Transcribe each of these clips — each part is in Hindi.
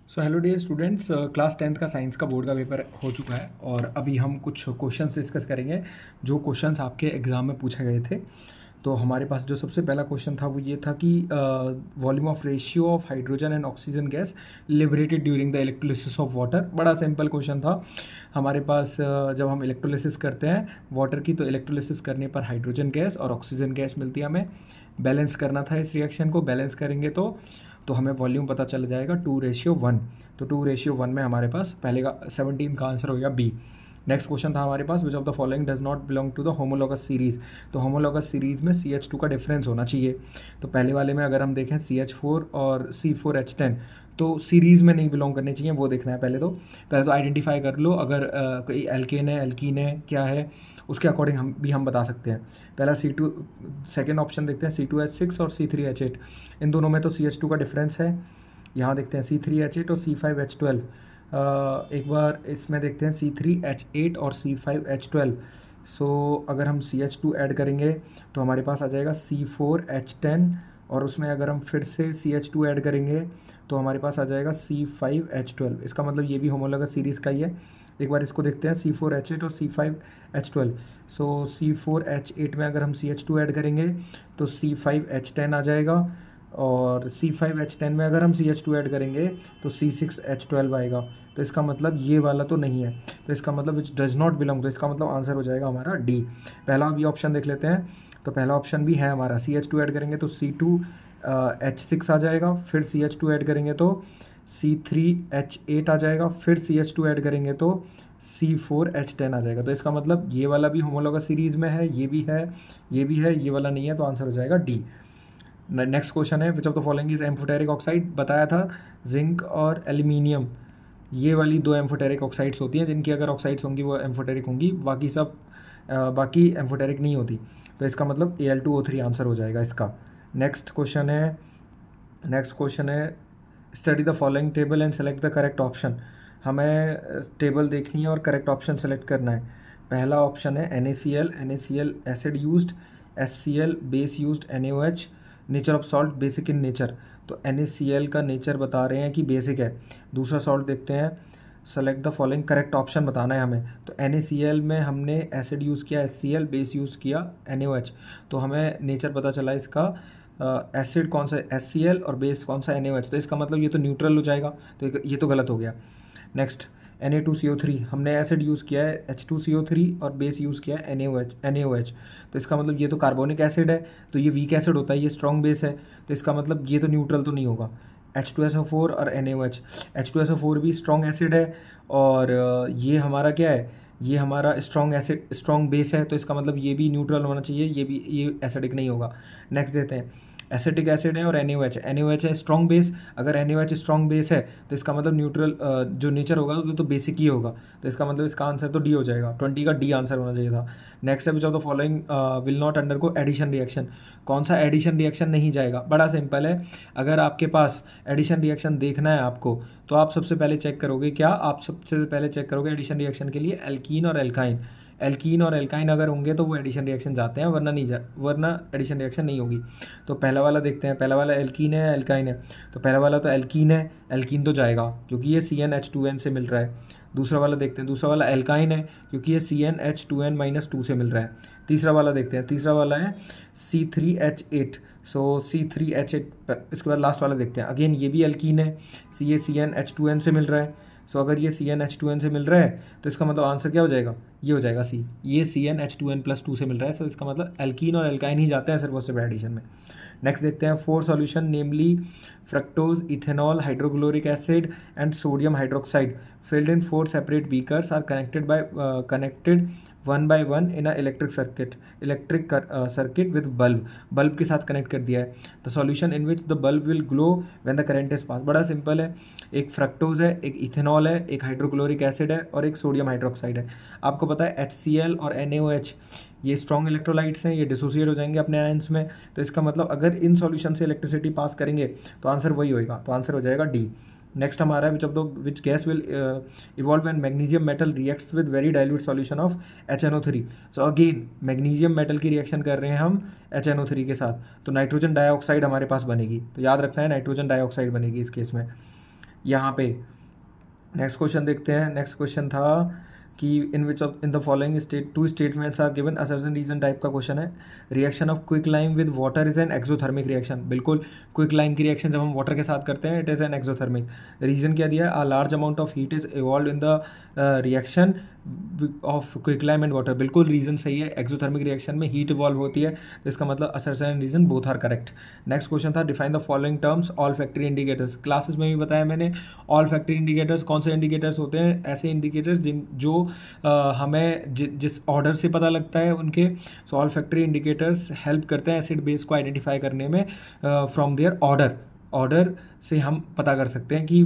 सो hello dear students, class 10th का साइंस का बोर्ड का पेपर हो चुका है और अभी हम कुछ क्वेश्चंस डिस्कस करेंगे जो क्वेश्चंस आपके एग्ज़ाम में पूछे गए थे। तो हमारे पास जो सबसे पहला क्वेश्चन था वो ये था कि volume of ratio of hydrogen and oxygen gas liberated during the electrolysis of water. बड़ा सिंपल क्वेश्चन था हमारे पास। जब हम इलेक्ट्रोलिसिस करते हैं वाटर की, तो इलेक्ट्रोलिसिस करने पर हाइड्रोजन गैस और ऑक्सीजन गैस मिलती है हमें। बैलेंस करना था इस रिएक्शन को, बैलेंस करेंगे तो हमें वॉल्यूम पता चल जाएगा 2:1। तो 2:1 में हमारे पास पहले का 17 का आंसर हो गया बी। नेक्स्ट क्वेश्चन था हमारे पास, which of the following does not belong to the homologous series. तो होमोलॉगस सीरीज़ में CH2 का डिफरेंस होना चाहिए। तो पहले वाले में अगर हम देखें CH4 और C4H10, तो सीरीज़ में नहीं बिलोंग करने चाहिए, वो देखना है पहले तो आइडेंटिफाई कर लो। अगर कोई एल्केन है, एल्कीन है, क्या है, उसके अकॉर्डिंग हम बता सकते हैं। पहला C2, सेकेंड ऑप्शन देखते हैं C2H6 और C3H8। इन दोनों में तो CH2 का डिफरेंस है। यहाँ देखते हैं C3H8 और C5H12। एक बार इसमें देखते हैं C3H8 और C5H12। सो अगर हम CH2 ऐड करेंगे तो हमारे पास आ जाएगा C4H10, और उसमें अगर हम फिर से CH2 ऐड करेंगे तो हमारे पास आ जाएगा C5H12। इसका मतलब ये भी होमोलॉगस सीरीज़ का ही है। एक बार इसको देखते हैं C4H8 और C5H12। सो C4H8 में अगर हम CH2 ऐड करेंगे तो C5H10 आ जाएगा, और C5H10 में अगर हम CH2 ऐड करेंगे तो C6H12 आएगा। तो इसका मतलब ये वाला तो नहीं है, तो इसका मतलब विच डज नॉट बिलोंग, तो इसका मतलब आंसर हो जाएगा हमारा डी। पहला भी ऑप्शन देख लेते हैं। तो पहला ऑप्शन भी है हमारा, CH2 ऐड करेंगे तो C2H6 आ जाएगा, फिर CH2 ऐड करेंगे तो C3H8 आ जाएगा, फिर CH2 ऐड करेंगे तो C4H10 आ जाएगा। तो इसका मतलब ये वाला भी होमोलॉगस सीरीज़ में है, ये भी है, ये भी है, ये वाला नहीं है, तो आंसर हो जाएगा डी। नेक्स्ट क्वेश्चन है, which of the following is amphoteric oxide. बताया था जिंक और एल्यूमिनियम, ये वाली दो एम्फोटेरिक ऑक्साइड्स होती हैं जिनकी अगर ऑक्साइड्स होंगी वो एम्फोटेरिक होंगी, बाकी सब बाकी एम्फोटेरिक नहीं होती। तो इसका मतलब Al2O3 आंसर हो जाएगा इसका। नेक्स्ट क्वेश्चन है study the following table and select the correct option. हमें टेबल देखनी है और करेक्ट ऑप्शन सेलेक्ट करना है। पहला ऑप्शन है NaCl acid used, HCl base used, NaOH nature of salt basic in nature. तो NaCl का नेचर बता रहे हैं कि बेसिक है। दूसरा सॉल्ट देखते हैं, select the following correct option बताना है हमें। तो NaCl में हमने एसिड यूज़ किया, HCl बेस यूज़ किया, NaOH। तो हमें नेचर पता चला इसका, एसिड कौन सा HCl और बेस कौन सा NaOH। तो इसका मतलब ये तो न्यूट्रल हो जाएगा, तो ये तो गलत हो गया। नेक्स्ट Na2CO3, हमने एसिड यूज़ किया है H2CO3 और बेस यूज़ किया है NaOH। तो इसका मतलब ये तो कार्बोनिक एसिड है, तो ये वीक एसिड होता है, ये स्ट्रॉन्ग बेस है, तो इसका मतलब ये तो न्यूट्रल तो नहीं होगा। H2SO4 और NaOH, H2SO4 भी स्ट्रॉन्ग एसिड है, और ये हमारा क्या है, ये हमारा स्ट्रॉन्ग एसिड स्ट्रॉन्ग बेस है, तो इसका मतलब ये भी न्यूट्रल होना चाहिए, ये एसिडिक नहीं होगा। नेक्स्ट देते हैं, एसिटिक एसिड है और NaOH है स्ट्रॉन्ग बेस। अगर NaOH स्ट्रॉन्ग बेस है तो इसका मतलब न्यूट्रल जो नेचर होगा वो तो बेसिक ही होगा, तो इसका मतलब इसका आंसर तो डी हो जाएगा। 20 का डी आंसर होना चाहिए था। नेक्स्ट है, which of the following will not undergo addition reaction. कौन सा एडिशन रिएक्शन नहीं जाएगा? बड़ा सिंपल है, अगर आपके पास एडिशन रिएक्शन देखना है आपको, तो आप सबसे पहले चेक करोगे क्या, आप सबसे पहले चेक करोगे एडिशन रिएक्शन के लिए एल्कीन और एल्काइन। एल्कीन और एल्काइन अगर होंगे तो वो एडिशन रिएक्शन जाते हैं, वरना एडिशन रिएक्शन नहीं होगी। तो पहला वाला देखते हैं, पहला वाला एल्कीन है एल्काइन है। तो पहला वाला तो एल्कीन है, एल्कीन तो जाएगा क्योंकि ये CnH2n से मिल रहा है। दूसरा वाला देखते हैं, दूसरा वाला एल्काइन है क्योंकि ये CnH2n-2 से मिल रहा है। तीसरा वाला देखते हैं, तीसरा वाला है C3H8। सो C3H8। इसके बाद लास्ट वाला देखते हैं, अगेन ये भी एल्कीन है, ये CnH2n से मिल रहा है। सो अगर ये CnH2n से मिल रहा है तो इसका मतलब आंसर क्या हो जाएगा, ये हो जाएगा सी। ये CnH2n+2 से मिल रहा है, सो इसका मतलब एल्कीन और एल्काइन ही जाते हैं सिर्फ और सिर्फ एडिशन में। नेक्स्ट देखते हैं 4 solution, namely fructose, ethanol, hydrochloric acid and sodium hydroxide filled in 4 separate beakers are connected one by one in a electric circuit with bulb के साथ कनेक्ट कर दिया है। The solution in which the bulb will glow when the current is pass. बड़ा सिंपल है, एक फ्रक्टोज है, एक इथेनॉल है, एक हाइड्रोक्लोरिक एसिड है और एक सोडियम हाइड्रोक्साइड है। आपको पता है HCl और NaOH ये स्ट्रॉन्ग इलेक्ट्रोलाइट्स हैं, ये डिसोसिएट हो जाएंगे अपने आयंस में। तो इसका मतलब अगर इन सॉल्यूशन से इलेक्ट्रिसिटी पास करेंगे तो आंसर वही होएगा, तो आंसर हो जाएगा डी। नेक्स्ट हमारा है, which gas will evolve when magnesium metal reacts with very dilute solution of HNO3। So again magnesium metal की रिएक्शन कर रहे हैं हम HNO3 के साथ, तो नाइट्रोजन डाइऑक्साइड हमारे पास बनेगी। तो याद रखना है नाइट्रोजन डाइऑक्साइड बनेगी इस केस में। यहाँ पे। नेक्स्ट क्वेश्चन देखते हैं। नेक्स्ट क्वेश्चन था कि in which of in the following two statements are given assertion reason type का क्वेश्चन है। Reaction of quick lime with water is an exothermic reaction. बिल्कुल, क्विक लाइम की रिएक्शन जब हम वाटर के साथ करते हैं it is an exothermic. Reason क्या दिया है? A large amount of heat is evolve in the reaction of quick lime and water. बिल्कुल रीजन सही है, एक्सोथर्मिक रिएक्शन में हीट इवॉल्व होती है, तो इसका मतलब assertion and reason both are correct. Next question था define the following terms olfactory indicators. Classes में भी बताया मैंने ऑल फैक्ट्री इंडिकेटर्स कौन से इंडिकेटर्स होते हैं? ऐसे इंडिकेटर्स जो हमें जिस ऑर्डर से पता लगता है उनके। So all factory indicators help करते हैं एसिड बेस को आइडेंटिफाई करने में फ्रॉम देयर ऑर्डर से हम पता कर सकते हैं कि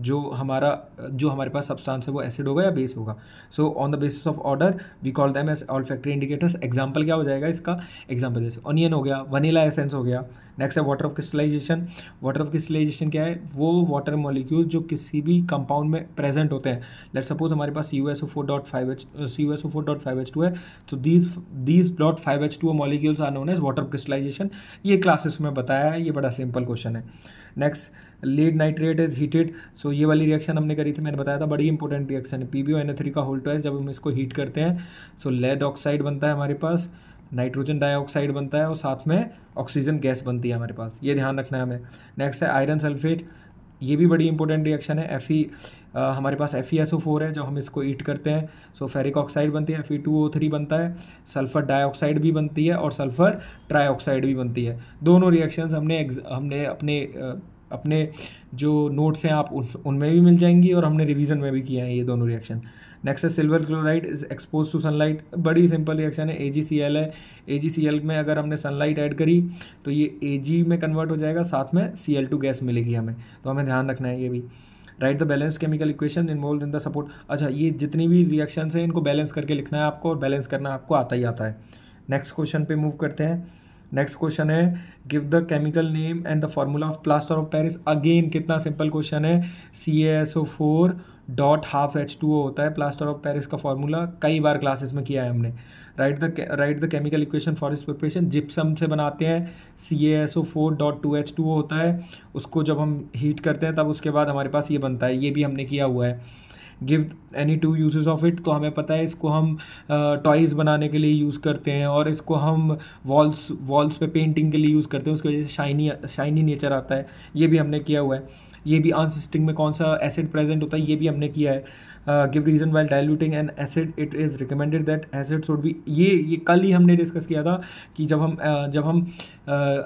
जो हमारे पास सब्सटेंस है वो एसिड होगा या बेस होगा। So on the basis of odour we call them as olfactory indicators. Example क्या हो जाएगा इसका? एग्जांपल जैसे ऑनियन हो गया, वनीला एसेंस हो गया। नेक्स्ट है water of crystallization. Water of crystallization क्या है? वो वाटर मॉलिक्यूल जो किसी भी कंपाउंड में प्रेजेंट होते हैं। लेट सपोज हमारे पास CuSO4.5H2 है, तो these .5H2O molecules are known as water of crystallization. ये क्लासेस में बताया है, ये बड़ा सिंपल क्वेश्चन है। Next, lead nitrate is heated. So ये वाली रिएक्शन हमने करी थी, मैंने बताया था, बड़ी इंपॉर्टेंट रिएक्शन है। PbO का होल ट्वाइस जब हम इसको हीट करते हैं सो लेड ऑक्साइड बनता है हमारे पास, नाइट्रोजन डाइऑक्साइड बनता है और साथ में ऑक्सीजन गैस बनती है हमारे पास, ये ध्यान रखना है हमें। नेक्स्ट है आयरन सल्फेट, ये भी बड़ी इंपॉर्टेंट रिएक्शन है। हमारे पास FeSO4 है, जब हम इसको ईट करते हैं सो फेरिक ऑक्साइड बनती है, Fe2O3 बनता है, सल्फर डाइऑक्साइड भी बनती है और सल्फर ट्राइऑक्साइड भी बनती है। दोनों रिएक्शंस हमने अपने जो नोट्स हैं आप उनमें भी मिल जाएंगी और हमने रिवीजन में भी किया है ये दोनों रिएक्शन। नेक्स्ट है silver chloride is expose to sunlight. बड़ी सिंपल रिएक्शन है, AgCl है। AgCl में अगर हमने सनलाइट ऐड करी तो ये Ag में कन्वर्ट हो जाएगा, साथ में Cl2 गैस मिलेगी हमें, तो हमें ध्यान रखना है ये भी। Right the balance chemical equation involve in the support. अच्छा, ये जितनी भी रिएक्शंस हैं इनको बैलेंस करके लिखना है आपको, और बैलेंस करना आपको आता ही आता है। नेक्स्ट क्वेश्चन पे मूव करते हैं। नेक्स्ट क्वेश्चन है give the chemical name and the formula of plaster of Paris. Again कितना सिंपल क्वेश्चन है, CaSO4.12H2O होता है प्लास्टर ऑफ पेरिस का फॉर्मूला, कई बार क्लासेस में किया है हमने। Right the chemical equation for इस प्रिपरेशन। जिप्सम से बनाते हैं, CaSO4.2H2O होता है, उसको जब हम हीट करते हैं तब उसके बाद हमारे पास ये बनता है, ये भी हमने किया हुआ है। Give any two uses of it, तो हमें पता है इसको हम टॉयज़ बनाने के लिए यूज़ करते हैं, और इसको हम वॉल्स पे पेंटिंग के लिए यूज़ करते हैं, उसकी वजह से शाइनी नेचर आता है, ये भी हमने किया हुआ है। ये भी अनसिस्टिंग में कौन सा एसिड प्रेजेंट होता है, ये भी हमने किया है। Give reason while diluting an acid it is recommended that acid should be, ये कल ही हमने डिस्कस किया था कि जब हम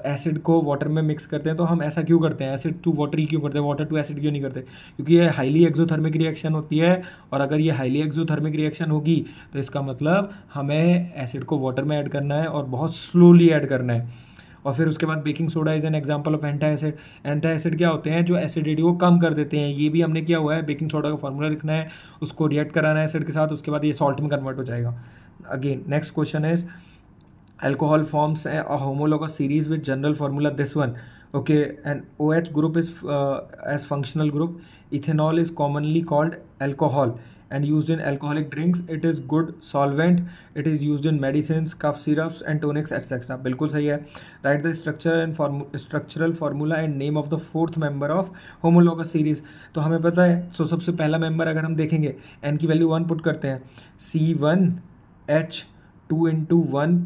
एसिड को वाटर में मिक्स करते हैं तो हम ऐसा क्यों करते हैं, एसिड टू वाटर ही क्यों करते हैं, वाटर टू एसिड क्यों नहीं करते? क्योंकि ये हाईली एक्सोथर्मिक रिएक्शन होती है, और अगर ये हाईली एक्सोथर्मिक रिएक्शन होगी तो इसका मतलब हमें एसिड को वाटर में ऐड करना है और बहुत स्लोली ऐड करना है। और फिर उसके बाद baking soda is an example of anti acid. Anti acid क्या होते हैं? जो एसिडिटी को कम कर देते हैं, ये भी हमने किया हुआ है। बेकिंग सोडा का फॉर्मूला लिखना है, उसको रिएक्ट कराना है एसिड के साथ, उसके बाद ये सॉल्ट में कन्वर्ट हो जाएगा। Again next question is alcohol forms a homologous series with general formula this one. Okay, and OH group is as functional group. Ethanol is commonly called alcohol and used in alcoholic drinks. It is good solvent. It is used in medicines, cough syrups and tonics etc. बिल्कुल सही है। Write the structure and structural formula and name of the fourth member of homologous series. तो हमें पता है, सो सबसे पहला मेंबर अगर हम देखेंगे n की वैल्यू 1 पुट करते हैं, C1H2 into 1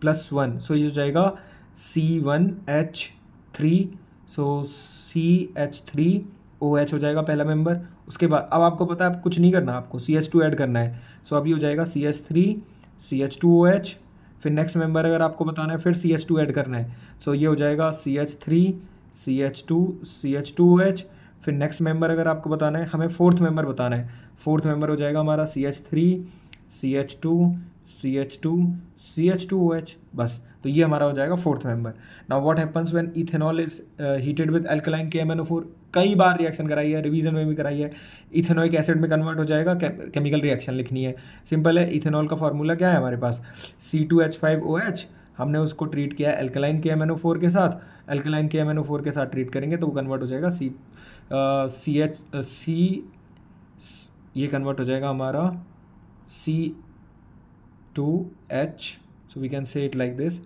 प्लस 1, सो ये हो जाएगा C1H3, सो CH3OH हो जाएगा पहला मेंबर। उसके बाद अब आपको पता है आप कुछ नहीं करना, आपको CH2 ऐड करना है, सो अभी हो जाएगा CH3 CH2OH। फिर नेक्स्ट मेंबर अगर आपको बताना है फिर CH2 ऐड करना है, सो ये हो जाएगा CH3 CH2 CH2OH। फिर नेक्स्ट मेंबर अगर आपको बताना है, हमें फोर्थ मेंबर बताना है, फोर्थ मेंबर हो जाएगा हमारा CH3 CH2 CH2 CH2OH, बस। तो ये हमारा हो जाएगा fourth member. Now what happens when ethanol is heated with alkaline KMnO4। कई बार रिएक्शन कराई है, रिवीजन में भी कराई है। इथेनॉइक एसिड में कन्वर्ट हो जाएगा, केमिकल रिएक्शन लिखनी है, सिंपल है। इथेनॉल का फॉर्मूला क्या है हमारे पास, C2H5OH। हमने उसको ट्रीट किया है अल्कलाइन KMnO4 के साथ, अल्कलाइन KMnO4 के साथ ट्रीट करेंगे तो वो कन्वर्ट हो जाएगा ये कन्वर्ट हो जाएगा हमारा C2H, so we can say it like this,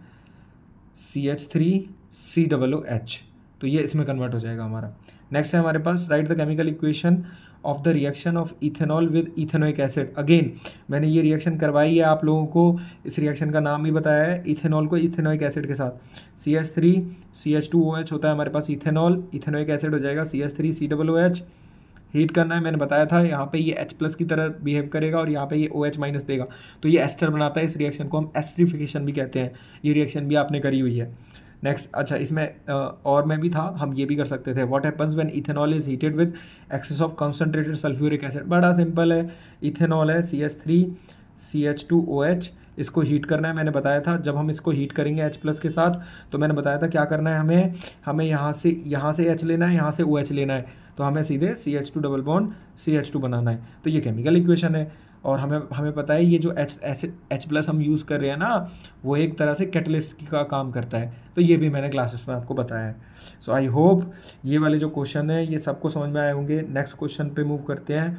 CH3COOH। तो ये इसमें कन्वर्ट हो जाएगा हमारा। नेक्स्ट है हमारे पास write the chemical equation of the reaction of ethanol with ethanoic acid. Again मैंने ये रिएक्शन करवाई है आप लोगों को, इस रिएक्शन का नाम ही बताया है, इथेनॉल को इथेनोइक एसिड के साथ CH3 CH2OH होता है हमारे पास इथेनॉल, इथेनोइक एसिड हो जाएगा CH3 COOH। हीट करना है, मैंने बताया था यहाँ पे ये H+ की तरह बिहेव करेगा और यहाँ पे ये OH- देगा, तो ये एस्टर बनाता है। इस रिएक्शन को हम एस्टरिफिकेशन भी कहते हैं। ये रिएक्शन भी आपने करी हुई है। नेक्स्ट, अच्छा इसमें और में भी था, हम ये भी कर सकते थे। What happens when ethanol is heated with excess of concentrated sulphuric acid. बड़ा सिंपल है, इथेनॉल है CH3 CH2OH, इसको हीट करना है। मैंने बताया था जब हम इसको हीट करेंगे H+ के साथ, तो मैंने बताया था क्या करना है, हमें यहाँ से H लेना है, यहाँ से OH लेना है, तो हमें सीधे CH2 डबल बॉन्ड CH2 बनाना है। तो ये केमिकल इक्वेशन है। और हमें पता है ये जो H+ हम यूज़ कर रहे हैं ना, वो एक तरह से कैटलिस्ट का काम करता है। तो ये भी मैंने क्लासेस में आपको बताया है। सो आई होप ये वाले जो क्वेश्चन है ये सबको समझ में आए होंगे। नेक्स्ट क्वेश्चन पे मूव करते हैं।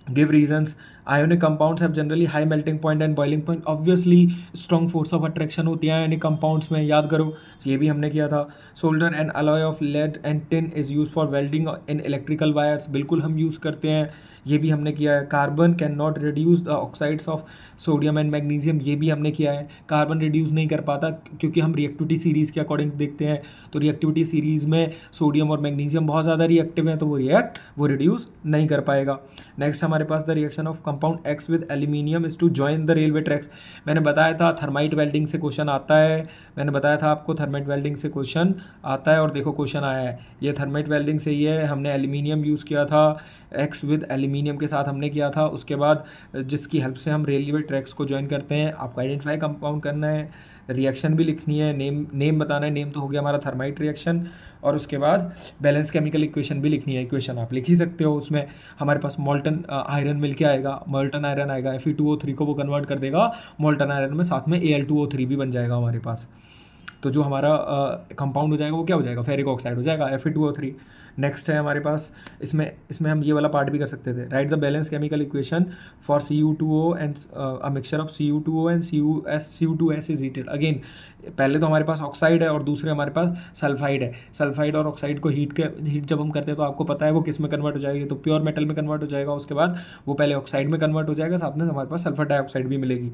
Give reasons. Ionic compounds have generally high melting point and boiling point. Obviously strong force of attraction होती है आयोनिक कंपाउंड्स में, याद करो, ये भी हमने किया था। Solder and alloy of lead and tin is use for welding in electrical wires, बिल्कुल हम यूज़ करते हैं, ये भी हमने किया है। Carbon can not reduce the oxides of sodium and magnesium, ये भी हमने किया है। कार्बन रिड्यूस नहीं कर पाता क्योंकि हम रिएक्टिविटी सीरीज़ के अकॉर्डिंग देखते हैं, तो रिएक्टिविटी सीरीज़ में सोडियम और मैग्नीशियम बहुत ज़्यादा रिएक्टिव हैं, तो वो रिड्यूस नहीं कर पाएगा। नेक्स्ट हमारे पास the reaction of compound X with aluminium is to join the railway tracks. मैंने बताया था थर्माइट वेल्डिंग से क्वेश्चन आता है, मैंने बताया था आपको थर्माइट वेल्डिंग से क्वेश्चन आता है, और देखो क्वेश्चन आया है, ये थर्माइट वेल्डिंग से ही है। हमने एल्यूमिनियम यूज़ किया था, X विद एल्यूमिनियम के साथ हमने किया था। उसके बाद जिसकी हेल्प से हम रेलवे ट्रैक्स को ज्वाइन करते हैं, आपको आइडेंटिफाई कंपाउंड करना है, रिएक्शन भी लिखनी है, नेम बताना है। नेम तो हो गया हमारा थर्माइट रिएक्शन, और उसके बाद बैलेंस केमिकल इक्वेशन भी लिखनी है। इक्वेशन आप लिख ही सकते हो, उसमें हमारे पास मोल्टन आयरन मिल के आएगा, मोल्टन आयरन आएगा, Fe2O3 को वो कन्वर्ट कर देगा मोल्टन आयरन में, साथ में Al2O3 भी बन जाएगा हमारे पास। तो जो हमारा कंपाउंड हो जाएगा वो क्या हो जाएगा, फेरिक ऑक्साइड हो जाएगा, Fe2O3। नेक्स्ट है हमारे पास, इसमें हम ये वाला पार्ट भी कर सकते थे। Right the balance chemical equation for Cu2O and a mixture of Cu2O and Cu2S is heated. Again पहले तो हमारे पास ऑक्साइड है और दूसरे हमारे पास सल्फाइड है। सल्फाइड और ऑक्साइड को हीट जब हम करते हैं तो आपको पता है वो किस में कन्वर्ट हो जाएगी, तो प्योर मेटल में कन्वर्ट हो जाएगा। उसके बाद वो पहले ऑक्साइड में कन्वर्ट हो जाएगा, साथ में हमारे पास सल्फर डाइऑक्साइड भी मिलेगी।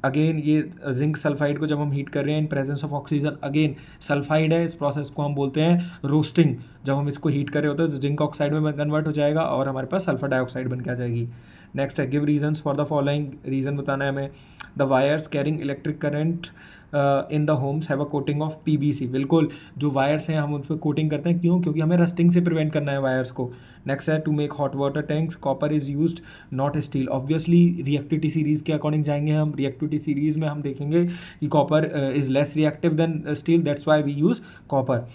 अगेन ये जिंक सल्फाइड को जब हम हीट कर रहे हैं in presence of oxygen, again sulphide है, इस प्रोसेस को हम बोलते हैं रोस्टिंग। जब हम इसको हीट कर रहे होते हैं तो जिंक ऑक्साइड में कन्वर्ट हो जाएगा और हमारे पास सल्फर डाइऑक्साइड बन के आ जाएगी। नेक्स्ट है give reasons for the following. Reason बताना है हमें। The wires carrying electric current in the homes have a coating of PVC। बिल्कुल, जो वायर्स हैं हम उन पर कोटिंग करते हैं, क्यों? क्योंकि हमें रस्टिंग से प्रिवेंट करना है वायर्स को। नेक्स्ट है to make hot water tanks copper is used not steel. Obviously reactivity series के अकॉर्डिंग जाएंगे हम, रिएक्टिविटी सीरीज़ में हम देखेंगे कि copper is less reactive than steel, that's why we use copper.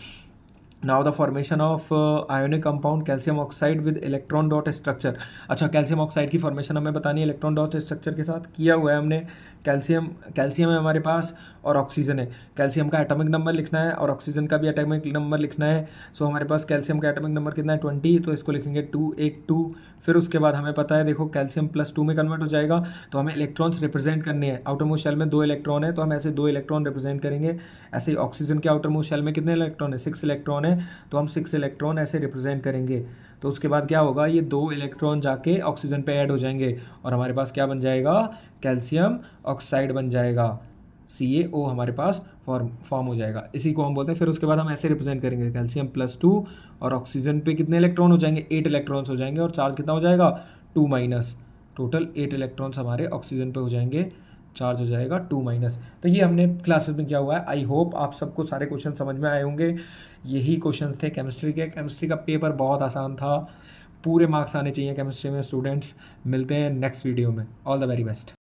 Now the formation of ionic compound calcium oxide with electron dot structure. अच्छा, कैल्शियम ऑक्साइड की फॉर्मेशन हमें बतानी है इलेक्ट्रॉन डॉट स्ट्रक्चर के साथ। किया हुआ है हमने। कैल्शियम है हमारे पास और ऑक्सीजन है। कैल्शियम का एटॉमिक नंबर लिखना है और ऑक्सीजन का भी एटॉमिक नंबर लिखना है। सो हमारे पास कैल्शियम का एटॉमिक नंबर कितना है 20, तो इसको लिखेंगे 282। फिर उसके बाद हमें पता है, देखो कैल्शियम +2 में कन्वर्ट हो जाएगा, तो हमें इलेक्ट्रॉन्स रिप्रेजेंट करने हैं। आउटर मोस्ट शेल में 2 इलेक्ट्रॉन है, तो हम ऐसे 2 इलेक्ट्रॉन रिप्रेजेंट करेंगे। ऐसे ही ऑक्सीजन के आउटर मोस्ट शेल में कितने इलेक्ट्रॉन है, 6 इलेक्ट्रॉन है, तो हम 6 इलेक्ट्रॉन ऐसे रिप्रेजेंट करेंगे। तो उसके बाद क्या होगा, ये 2 इलेक्ट्रॉन जाके ऑक्सीजन पे ऐड हो जाएंगे और हमारे पास क्या बन जाएगा, कैल्शियम ऑक्साइड बन जाएगा, CaO हमारे पास फॉर्म हो जाएगा। इसी को हम बोलते हैं। फिर उसके बाद हम ऐसे रिप्रेजेंट करेंगे, कैल्शियम +2 और ऑक्सीजन पे कितने इलेक्ट्रॉन हो जाएंगे, 8 इलेक्ट्रॉन्स हो जाएंगे, और चार्ज कितना हो जाएगा 2-। टोटल 8 इलेक्ट्रॉन्स हमारे ऑक्सीजन पे हो जाएंगे, चार्ज हो जाएगा 2-। तो ये हमने क्लासेस में किया हुआ है। आई होप आप सबको सारे क्वेश्चन समझ में आए होंगे। यही क्वेश्चंस थे केमिस्ट्री के। केमिस्ट्री का पेपर बहुत आसान था, पूरे मार्क्स आने चाहिए केमिस्ट्री में स्टूडेंट्स। मिलते हैं नेक्स्ट वीडियो में। All the very best.